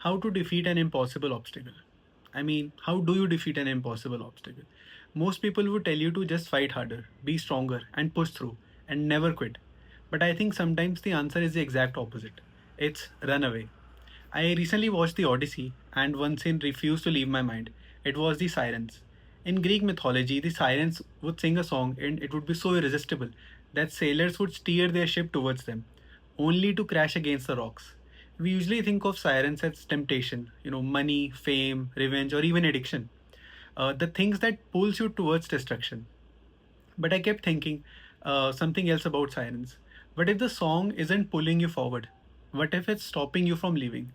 how to defeat an impossible obstacle. I mean, how do you defeat an impossible obstacle? Most people would tell you to just fight harder, be stronger, and push through, and never quit. But I think sometimes the answer is the exact opposite. It's run away. I recently watched the Odyssey, and one scene refused to leave my mind. It was the Sirens. In Greek mythology, the Sirens would sing a song, and it would be so irresistible that sailors would steer their ship towards them, only to crash against the rocks. We usually think of sirens as temptation, money, fame, revenge, or even addiction. The things that pulls you towards destruction. But I kept thinking something else about sirens. What if the song isn't pulling you forward? What if it's stopping you from leaving?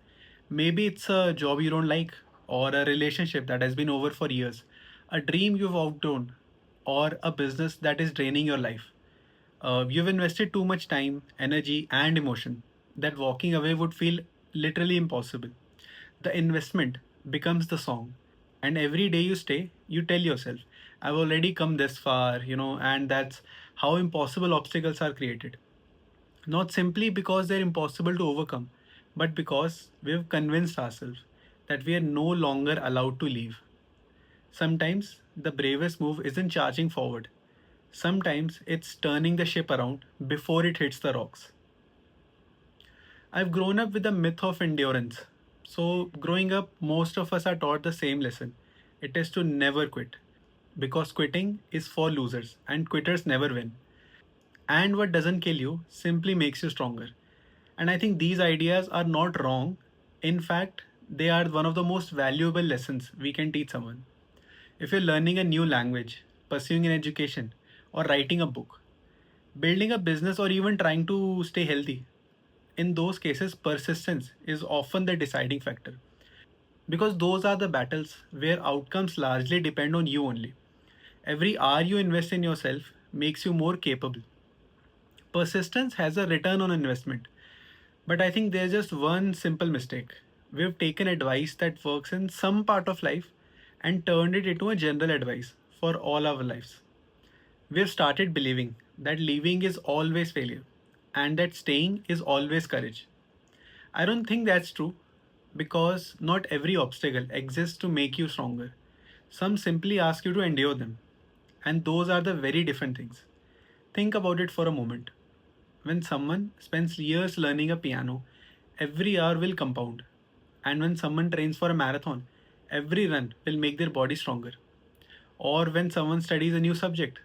Maybe it's a job you don't like, or a relationship that has been over for years, a dream you've outgrown, or a business that is draining your life. You've invested too much time, energy, and emotion that walking away would feel literally impossible. The investment becomes the song. And every day you stay, you tell yourself, I've already come this far, and that's how impossible obstacles are created. Not simply because they're impossible to overcome, but because we've convinced ourselves that we are no longer allowed to leave. Sometimes the bravest move isn't charging forward. Sometimes it's turning the ship around before it hits the rocks. I've grown up with the myth of endurance. So, growing up, most of us are taught the same lesson. It is to never quit. Because quitting is for losers and quitters never win. And what doesn't kill you simply makes you stronger. And I think these ideas are not wrong. In fact, they are one of the most valuable lessons we can teach someone. If you're learning a new language, pursuing an education, or writing a book, building a business, or even trying to stay healthy, in those cases, persistence is often the deciding factor. Because those are the battles where outcomes largely depend on you only. Every hour you invest in yourself makes you more capable. Persistence has a return on investment. But I think there's just one simple mistake. We've taken advice that works in some part of life and turned it into a general advice for all our lives. We've started believing that leaving is always failure and that staying is always courage. I don't think that's true because not every obstacle exists to make you stronger. Some simply ask you to endure them, and those are the very different things. Think about it for a moment. When someone spends years learning a piano, every hour will compound. And when someone trains for a marathon, every run will make their body stronger. Or when someone studies a new subject,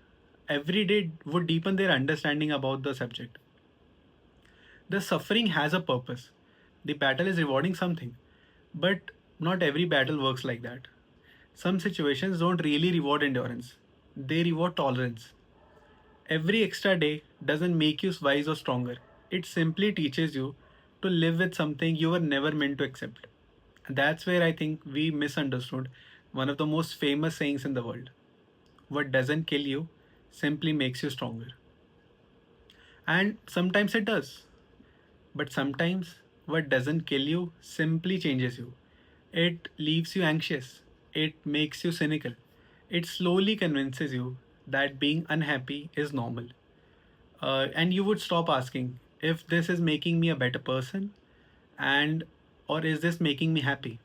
every day would deepen their understanding about the subject. The suffering has a purpose. The battle is rewarding something. But not every battle works like that. Some situations don't really reward endurance, they reward tolerance. Every extra day doesn't make you wise or stronger. It simply teaches you to live with something you were never meant to accept. That's where I think we misunderstood one of the most famous sayings in the world. What doesn't kill you simply makes you stronger. And sometimes it does. But sometimes what doesn't kill you simply changes you. It leaves you anxious. It makes you cynical. It slowly convinces you that being unhappy is normal. And you would stop asking if this is making me a better person and or is this making me happy?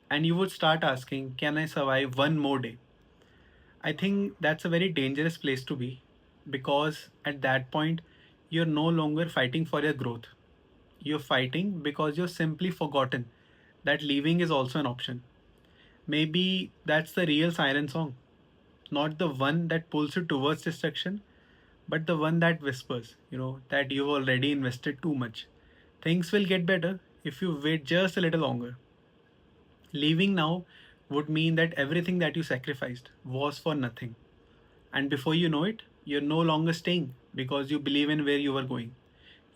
And you would start asking, can I survive one more day? I think that's a very dangerous place to be because at that point, you're no longer fighting for your growth. You're fighting because you've simply forgotten that leaving is also an option. Maybe that's the real siren song, not the one that pulls you towards destruction, but the one that whispers, that you've already invested too much. Things will get better if you wait just a little longer. Leaving now would mean that everything that you sacrificed was for nothing. And before you know it, you're no longer staying because you believe in where you are going.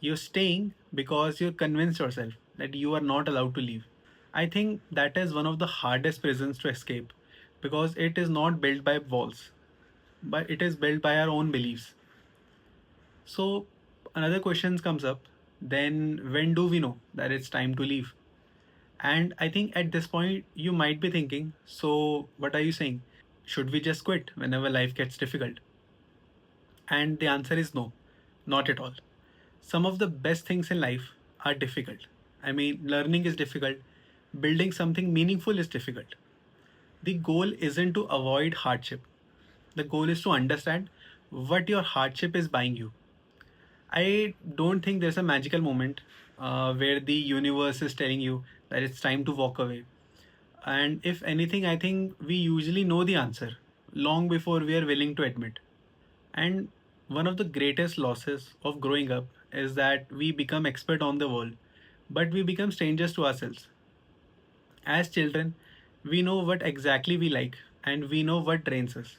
You're staying because you're convinced yourself that you are not allowed to leave. I think that is one of the hardest prisons to escape because it is not built by walls, but it is built by our own beliefs. So another question comes up, then when do we know that it's time to leave? And I think at this point you might be thinking, so what are you saying? Should we just quit whenever life gets difficult? And the answer is no, not at all. Some of the best things in life are difficult. I mean, learning is difficult, Building something meaningful is difficult. The goal isn't to avoid hardship, the goal is to understand what your hardship is buying you. I don't think there's a magical moment where the universe is telling you that it's time to walk away. And if anything, I think we usually know the answer long before we are willing to admit. And one of the greatest losses of growing up is that we become expert on the world, but we become strangers to ourselves. As children, we know what exactly we like and we know what drains us.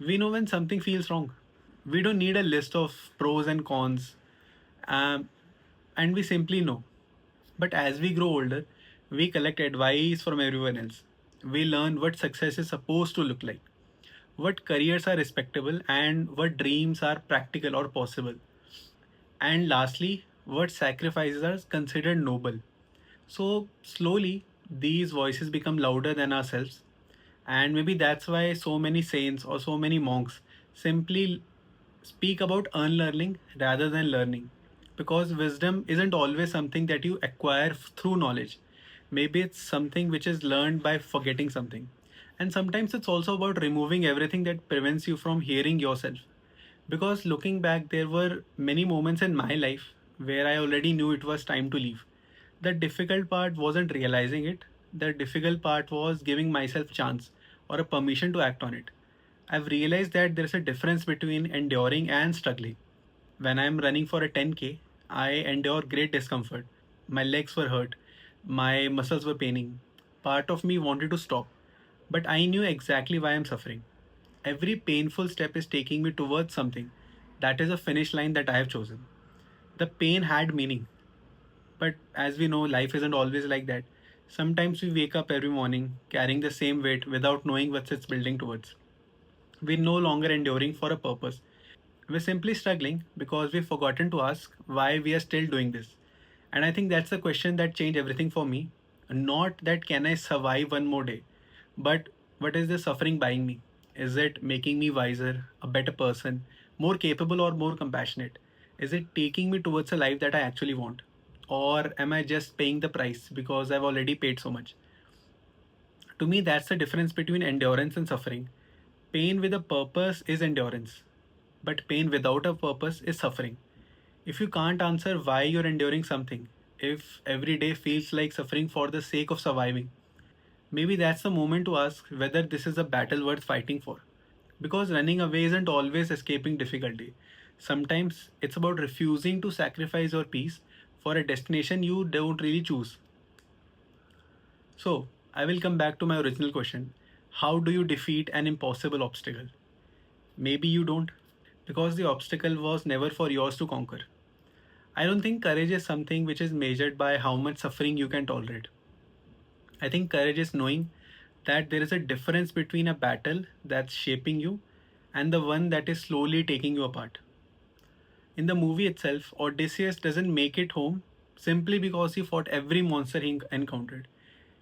We know when something feels wrong. We don't need a list of pros and cons, um, and we simply know. But as we grow older, we collect advice from everyone else. We learn what success is supposed to look like, what careers are respectable, and what dreams are practical or possible. And lastly, what sacrifices are considered noble. So, slowly, these voices become louder than ourselves. And maybe that's why so many saints or so many monks simply speak about unlearning rather than learning. Because wisdom isn't always something that you acquire through knowledge. Maybe it's something which is learned by forgetting something. And sometimes it's also about removing everything that prevents you from hearing yourself. Because looking back, there were many moments in my life where I already knew it was time to leave. The difficult part wasn't realizing it. The difficult part was giving myself chance or a permission to act on it. I've realized that there's a difference between enduring and struggling. When I'm running for a 10K, I endure great discomfort. My legs were hurt, my muscles were paining. Part of me wanted to stop, but I knew exactly why I'm suffering. Every painful step is taking me towards something. That is a finish line that I have chosen. The pain had meaning, but as we know, life isn't always like that. Sometimes we wake up every morning carrying the same weight without knowing what it's building towards. We're no longer enduring for a purpose. We're simply struggling because we've forgotten to ask why we are still doing this. And I think that's the question that changed everything for me. Not that can I survive one more day, but what is the suffering buying me? Is it making me wiser, a better person, more capable, or more compassionate? Is it taking me towards a life that I actually want? Or am I just paying the price because I've already paid so much? To me, that's the difference between endurance and suffering. Pain with a purpose is endurance, but pain without a purpose is suffering. If you can't answer why you're enduring something, if every day feels like suffering for the sake of surviving, maybe that's the moment to ask whether this is a battle worth fighting for. Because running away isn't always escaping difficulty. Sometimes it's about refusing to sacrifice your peace for a destination you don't really choose. So, I will come back to my original question. How do you defeat an impossible obstacle? Maybe you don't, because the obstacle was never for yours to conquer. I don't think courage is something which is measured by how much suffering you can tolerate. I think courage is knowing that there is a difference between a battle that's shaping you and the one that is slowly taking you apart. In the movie itself, Odysseus doesn't make it home simply because he fought every monster he encountered.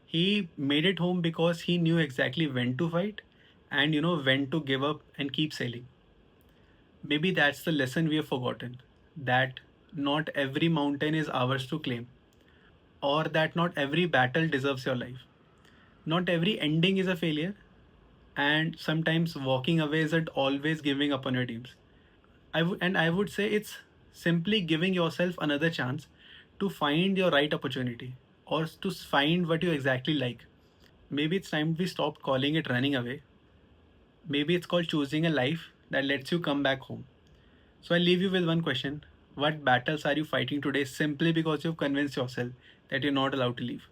He made it home because he knew exactly when to fight and when to give up and keep sailing. Maybe that's the lesson we have forgotten, that not every mountain is ours to claim, or that not every battle deserves your life. Not every ending is a failure, and sometimes walking away isn't always giving up on your dreams. I would say it's simply giving yourself another chance to find your right opportunity or to find what you exactly like. Maybe it's time we stop calling it running away. Maybe it's called choosing a life that lets you come back home. So I'll leave you with one question. What battles are you fighting today simply because you've convinced yourself that you're not allowed to leave?